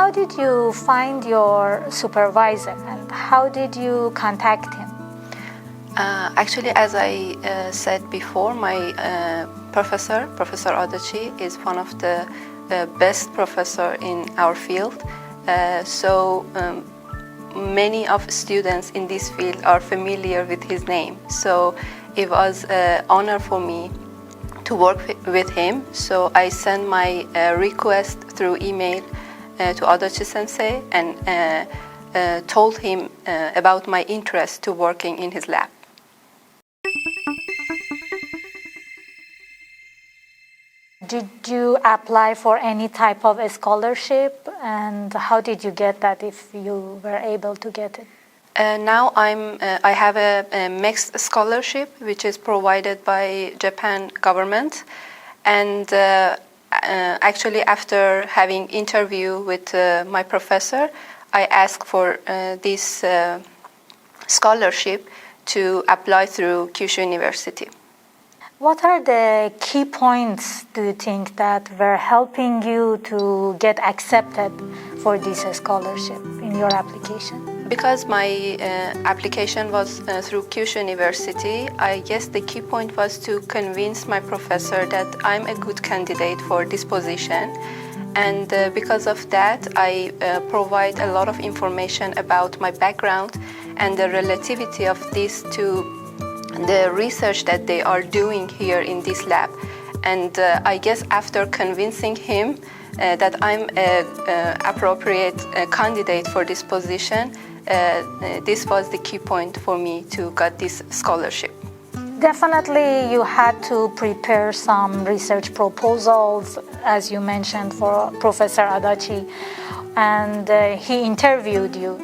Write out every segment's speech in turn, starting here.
how did you find your supervisor and how did you contact him? Actually, as I said before, my Professor Adachi, is one of the best professor in our field. So many of students in this field are familiar with his name. So it was an honor for me to work with him. So I sent my request through email to Adachi Sensei and told him about my interest to working in his lab. Did you apply for any type of a scholarship, and how did you get that if you were able to get it? Now I have a MEXT scholarship, which is provided by Japan government, and actually after having interview with my professor, I asked for this scholarship to apply through Kyushu University. What are the key points, do you think, that were helping you to get accepted for this scholarship in your application? Because my application was through Kyushu University, I guess the key point was to convince my professor that I'm a good candidate for this position. And because of that, I provide a lot of information about my background and the relativity of this to the research that they are doing here in this lab. And I guess after convincing him that I'm an appropriate candidate for this position, this was the key point for me to get this scholarship. Definitely you had to prepare some research proposals, as you mentioned, for Professor Adachi, and he interviewed you.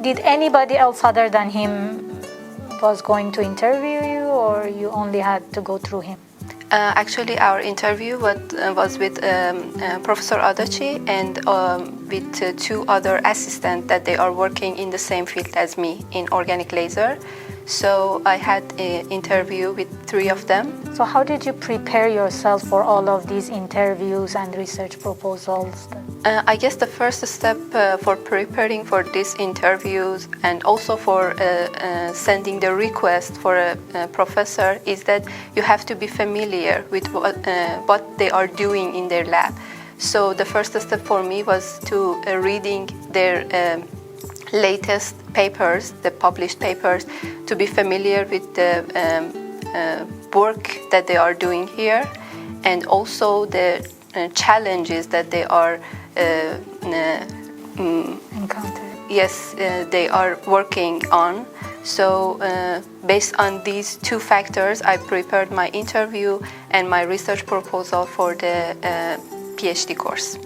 Did anybody else other than him was going to interview you, or you only had to go through him? Actually, our interview was with Professor Adachi and with two other assistants that they are working in the same field as me in organic laser. So I had an interview with three of them. So how did you prepare yourself for all of these interviews and research proposals? I guess the first step for preparing for these interviews and also for sending the request for a professor is that you have to be familiar with what they are doing in their lab. So the first step for me was to reading their latest papers, the published papers, to be familiar with the work that they are doing here, and also the challenges that they are they are working on. So based on these two factors, I prepared my interview and my research proposal for the Ph.D. course.